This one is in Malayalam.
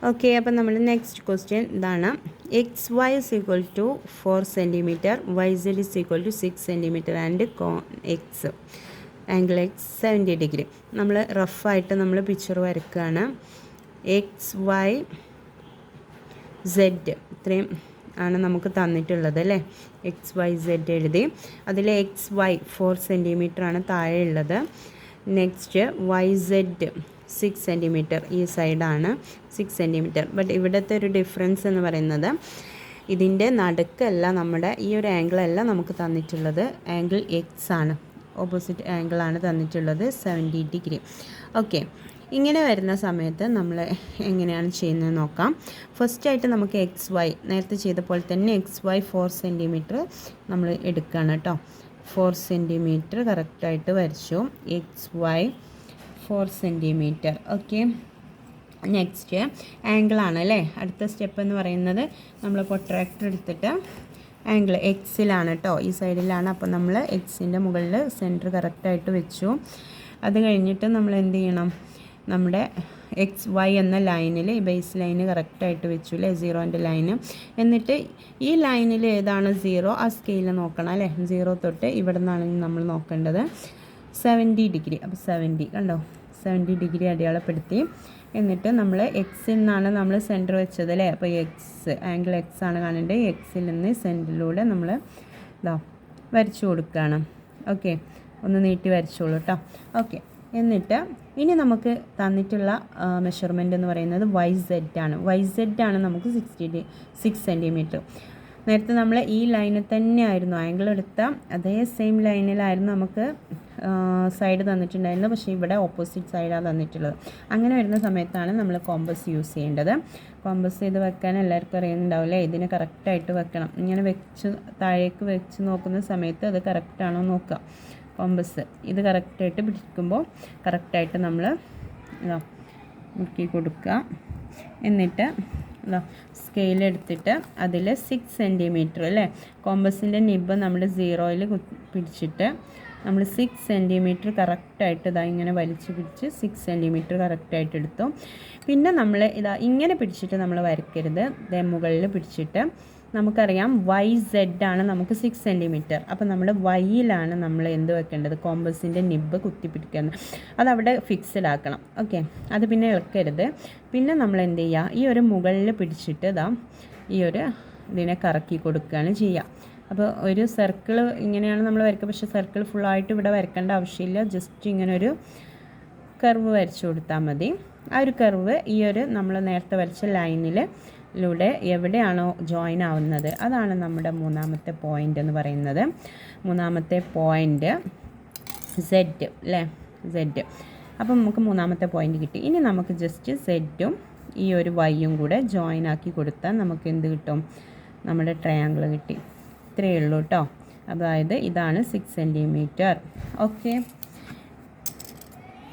ഓക്കെ, അപ്പം നമ്മൾ നെക്സ്റ്റ് ക്വസ്റ്റ്യൻ ഇതാണ്. X Y is equal to 4 centimetre, Y Z is equal to 6 centimetre and കോൺ എക്സ് ആംഗിൾ എക്സ് 70 ഡിഗ്രി. നമ്മൾ റഫായിട്ട് നമ്മൾ പിക്ചർ വരയ്ക്കുകയാണ്. എക്സ് വൈ സെഡ് ഇത്രയും ആണ് നമുക്ക് തന്നിട്ടുള്ളത് അല്ലേ. എക്സ് വൈ സെഡ് എഴുതി. അതിൽ എക്സ് വൈ 4 സെൻറ്റിമീറ്റർ ആണ് താഴെ ഉള്ളത്. നെക്സ്റ്റ് വൈ സെഡ് 6 സെൻറ്റിമീറ്റർ, ഈ സൈഡാണ് 6 സെൻറ്റിമീറ്റർ. ബട്ട് ഇവിടുത്തെ ഒരു ഡിഫറൻസ് എന്ന് പറയുന്നത് ഇതിൻ്റെ നടുക്കല്ല, നമ്മുടെ ഈ ഒരു ആംഗിളല്ല നമുക്ക് തന്നിട്ടുള്ളത്, ആംഗിൾ എക്സ് ആണ്, ഓപ്പോസിറ്റ് ആംഗിളാണ് തന്നിട്ടുള്ളത് 70 ഡിഗ്രി. ഓക്കെ, ഇങ്ങനെ വരുന്ന സമയത്ത് നമ്മൾ എങ്ങനെയാണ് ചെയ്യുന്നത് നോക്കാം. ഫസ്റ്റായിട്ട് നമുക്ക് എക്സ് വൈ നേരത്തെ ചെയ്ത പോലെ തന്നെ എക്സ് വൈ 4 സെൻറ്റിമീറ്റർ നമ്മൾ എടുക്കുകയാണ് കേട്ടോ. 4 സെൻറ്റിമീറ്റർ കറക്റ്റായിട്ട് വരച്ചു. X y 4 centimetre. Okay, next ആംഗിളാണ് അല്ലേ. അടുത്ത സ്റ്റെപ്പ് എന്ന് പറയുന്നത് നമ്മൾ പ്രൊട്രാക്ടർ എടുത്തിട്ട് ആംഗിൾ എക്സിലാണ് കേട്ടോ, ഈ സൈഡിലാണ്. അപ്പോൾ നമ്മൾ എക്സിൻ്റെ മുകളിൽ സെൻറ്റർ കറക്റ്റായിട്ട് വെച്ചു. അത് കഴിഞ്ഞിട്ട് നമ്മൾ എന്ത് ചെയ്യണം, നമ്മുടെ എക്സ് വൈ എന്ന ലൈനിൽ ഈ ബേസ് ലൈന് കറക്റ്റായിട്ട് വെച്ചു അല്ലേ, 0ൻ്റെ ലൈന്. എന്നിട്ട് ഈ ലൈനിൽ ഏതാണ് 0 ആ സ്കെയിൽ നോക്കണം അല്ലേ. 0 തൊട്ട് ഇവിടെ നിന്നാണ് നമ്മൾ നോക്കേണ്ടത് 70 ഡിഗ്രി. അപ്പോൾ 70 കണ്ടോ, 70 ഡിഗ്രി അടയാളപ്പെടുത്തി. എന്നിട്ട് നമ്മൾ എക്സിൽ നിന്നാണ് നമ്മൾ സെൻറ്റർ വെച്ചത് അല്ലേ. അപ്പോൾ എക്സ് ആംഗിൾ എക്സ് ആണ് കാണേണ്ടത്. എക്സിൽ നിന്ന് സെൻറ്ററിലൂടെ നമ്മൾ ഇതാ വരച്ചു കൊടുക്കുകയാണ്. ഓക്കെ, ഒന്ന് നീട്ടി വരച്ചോളൂ കേട്ടോ. ഓക്കെ, എന്നിട്ട് ഇനി നമുക്ക് തന്നിട്ടുള്ള മെഷർമെൻറ്റ് എന്ന് പറയുന്നത് വൈ സെഡ് ആണ്. വൈ സെഡ് ആണ് നമുക്ക് 6 സെൻറ്റിമീറ്റർ. നേരത്തെ നമ്മൾ ഈ ലൈനിൽ തന്നെ ആയിരുന്നു ആംഗിൾ എടുത്ത അതേ സെയിം ലൈനിലായിരുന്നു നമുക്ക് സൈഡ് തന്നിട്ടുണ്ടായിരുന്നത്. പക്ഷേ ഇവിടെ ഓപ്പോസിറ്റ് സൈഡാണ് തന്നിട്ടുള്ളത്. അങ്ങനെ വരുന്ന സമയത്താണ് നമ്മൾ കോമ്പസ് യൂസ് ചെയ്യേണ്ടത്. കോമ്പസ് ചെയ്ത് വെക്കാൻ എല്ലാവർക്കും അറിയുന്നുണ്ടാവില്ലേ. ഇതിനെ കറക്റ്റായിട്ട് വെക്കണം. ഇങ്ങനെ വെച്ച് താഴേക്ക് വെച്ച് നോക്കുന്ന സമയത്ത് അത് കറക്റ്റാണോ നോക്കുക. കോമ്പസ് ഇത് കറക്റ്റായിട്ട് പിടിക്കുമ്പോൾ കറക്റ്റായിട്ട് നമ്മൾ മുക്കി കൊടുക്കുക. എന്നിട്ട് സ്കെയിലെടുത്തിട്ട് അതിൽ 6 സെൻറ്റിമീറ്റർ അല്ലേ, കോമ്പസിൻ്റെ നിബ് നമ്മൾ 0യിൽ പിടിച്ചിട്ട് നമ്മൾ 6 സെൻറ്റിമീറ്റർ കറക്റ്റായിട്ട് ഇതാ ഇങ്ങനെ വലിച്ചു പിടിച്ച് 6 സെൻറ്റിമീറ്റർ കറക്റ്റായിട്ട് എടുത്തു. പിന്നെ നമ്മൾ ഇതാ ഇങ്ങനെ പിടിച്ചിട്ട് നമ്മൾ വരയ്ക്കരുത്. മുകളിൽ പിടിച്ചിട്ട് നമുക്കറിയാം വൈ സെഡ് ആണ് നമുക്ക് 6 സെൻറ്റിമീറ്റർ. അപ്പോൾ നമ്മുടെ വൈയിലാണ് നമ്മൾ എന്ത് വെക്കേണ്ടത്, കോമ്പസിൻ്റെ നിബ് കുത്തിപ്പിടിക്കുന്നത്. അതവിടെ ഫിക്സഡ് ആക്കണം. ഓക്കെ, അത് പിന്നെ ഇളക്കരുത്. പിന്നെ നമ്മൾ എന്ത് ചെയ്യുക, ഈ ഒരു മുകളിൽ പിടിച്ചിട്ട് ഇതാ ഈ ഒരു ഇതിനെ കറക്കി കൊടുക്കുകയാണ് ചെയ്യുക. അപ്പോൾ ഒരു സർക്കിൾ ഇങ്ങനെയാണ് നമ്മൾ വരയ്ക്കുക. പക്ഷേ സർക്കിൾ ഫുള്ളായിട്ട് ഇവിടെ വരയ്ക്കേണ്ട ആവശ്യമില്ല. ജസ്റ്റ് ഇങ്ങനൊരു കർവ് വരച്ചു കൊടുത്താൽ മതി. ആ ഒരു കർവ് ഈ ഒരു നമ്മൾ നേരത്തെ വരച്ച ലൈനിലൂടെ എവിടെയാണോ ജോയിൻ ആവുന്നത് അതാണ് നമ്മുടെ മൂന്നാമത്തെ പോയിൻ്റ് എന്ന് പറയുന്നത്. മൂന്നാമത്തെ പോയിൻ്റ് സെഡ് അല്ലേ, സെഡ്. അപ്പം നമുക്ക് മൂന്നാമത്തെ പോയിൻ്റ് കിട്ടി. ഇനി നമുക്ക് ജസ്റ്റ് സെഡും ഈ ഒരു വൈയും കൂടെ ജോയിൻ ആക്കി കൊടുത്താൽ നമുക്ക് എന്ത് കിട്ടും, നമ്മുടെ ട്രയാങ്കിൾ കിട്ടി. ഇത്രയേ ഉള്ളൂ കേട്ടോ. അതായത് ഇതാണ് 6 സെൻറ്റിമീറ്റർ. ഓക്കെ.